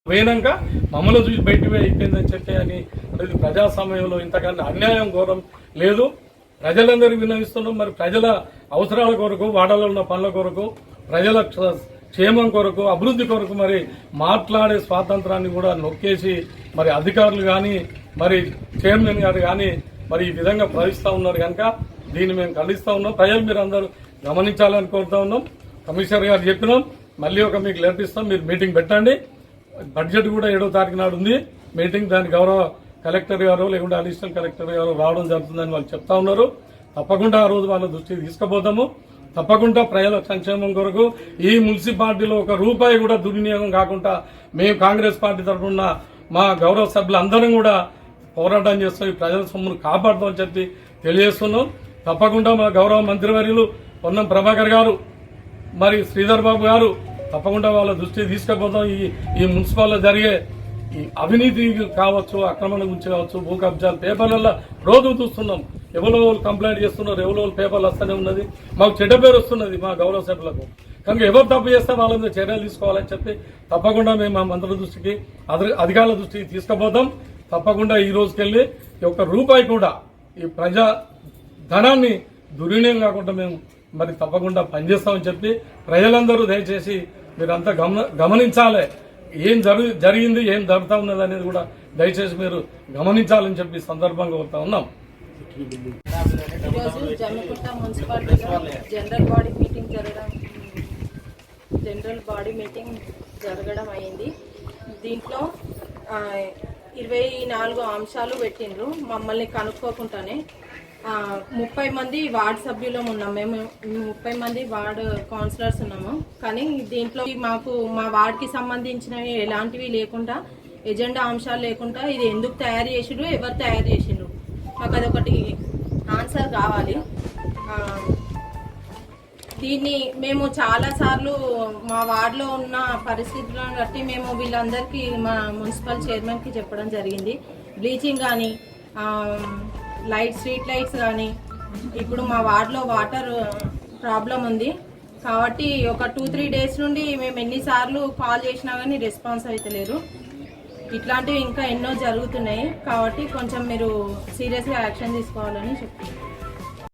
పోయినాక మమ్మల్ని చూసి బయటకు అయిపోయిందని చెప్పి అని అనేది ప్రజాస్వామ్యంలో ఇంతకన్నా అన్యాయం ఘోరం లేదు. ప్రజలందరికీ విన్నవిస్తున్నాం. మరి ప్రజల అవసరాల కొరకు, వాడలో ఉన్న పనుల కొరకు, ప్రజల క్షేమం కొరకు, అభివృద్ధి కొరకు మరి మాట్లాడే స్వాతంత్రాన్ని కూడా నొక్కేసి మరి అధికారులు కానీ మరి చైర్మన్ గారు కానీ మరి ఈ విధంగా ప్రవహిస్తూ ఉన్నారు కనుక దీన్ని మేము ఖండిస్తూ ఉన్నాం. ప్రజలు మీరు అందరూ గమనించాలని కోరుతా ఉన్నాం. కమిషనర్ గారు చెప్పినాం, మళ్ళీ ఒక మీకు లెటర్ ఇస్తాం, మీరు మీటింగ్ పెట్టండి. బడ్జెట్ కూడా 7వ తారీఖు నాడు ఉంది మీటింగ్. దాని గౌరవ కలెక్టర్ గారు లేకుంటే అడిషనల్ కలెక్టర్ గారు రావడం జరుగుతుందని వాళ్ళు చెప్తా ఉన్నారు. తప్పకుండా ఆ రోజు వాళ్ళ దృష్టికి తీసుకుపోతాము. తప్పకుండా ప్రజల సంక్షేమం కొరకు ఈ మున్సిపాలిటీలో ఒక రూపాయి కూడా దుర్వినియోగం కాకుండా మేము కాంగ్రెస్ పార్టీ తరఫున మా గౌరవ సభ్యులందరం కూడా పోరాటం చేస్తాం. ఈ ప్రజల సొమ్మును కాపాడుతామని చెప్పి తెలియజేస్తున్నాం. తప్పకుండా మా గౌరవ మంత్రివర్యులు పొన్నం ప్రభాకర్ గారు మరి శ్రీధర్ బాబు గారు తప్పకుండా వాళ్ళ దృష్టికి తీసుకుపోతాం. ఈ మున్సిపాల్లో జరిగే ఈ అవినీతి కావచ్చు, అక్రమణ గురించి కావచ్చు, భూ కబ్జాలు పేపర్లలో రోజు చూస్తున్నాం. ఎవరో కంప్లైంట్ చేస్తున్నారు, ఎవరో పేపర్లు వస్తూనే ఉన్నది. మాకు చెడ్డ పేరు వస్తున్నది మా గౌరవ సభ్యులకు. కనుక ఎవరు తప్పు చేస్తే వాళ్ళ మీద చర్యలు తీసుకోవాలని చెప్పి తప్పకుండా మేము మా మంత్రుల దృష్టికి, అధికారుల దృష్టికి తీసుకుపోతాం. తప్పకుండా ఈ రోజుకెళ్ళి ఒక్క రూపాయి కూడా ఈ ప్రజా ధనాన్ని దుర్వినియోగం కాకుండా మేము మరి తప్పకుండా పనిచేస్తామని చెప్పి ప్రజలందరూ దయచేసి మీరంతా గమనించాలి. ఏం జరిగింది, ఏం జరుగుతా ఉన్నది అనేది కూడా దయచేసి మీరు గమనించాలని చెప్పి సందర్భంగా కోరుతా ఉన్నాం. ఈరోజు జమ్మికుంట మున్సిపాలిటీలో జనరల్ బాడీ మీటింగ్ జరగడం అయింది. దీంట్లో 24 అంశాలు పెట్టిండ్రు. మమ్మల్ని కనుక్కోకుండానే 30 మంది వార్డు సభ్యులం ఉన్నాం. మేము 30 మంది వార్డు కౌన్సిలర్స్ ఉన్నాము. కానీ దీంట్లో మాకు మా వార్డుకి సంబంధించినవి ఎలాంటివి లేకుండా, ఎజెండా అంశాలు లేకుండా ఇది ఎందుకు తయారు చేసిండ్రు, ఎవరు తయారు చేసిండ్రు, మాకు అదొకటి ఆన్సర్ కావాలి. దీన్ని మేము చాలాసార్లు మా వార్డులో ఉన్న పరిస్థితులను బట్టి మేము వీళ్ళందరికీ మా మున్సిపల్ చైర్మన్కి చెప్పడం జరిగింది. బ్లీచింగ్ కానీ, స్ట్రీట్ లైట్స్ కానీ, ఇప్పుడు మా వార్డులో వాటర్ ప్రాబ్లం ఉంది కాబట్టి ఒక 2-3 డేస్ నుండి మేము ఎన్నిసార్లు కాల్ చేసినా కానీ రెస్పాన్స్ అయితే లేరు. ఇట్లాంటివి ఇంకా ఎన్నో జరుగుతున్నాయి కాబట్టి కొంచెం మీరు సీరియస్గా యాక్షన్ తీసుకోవాలని చెప్తున్నాను.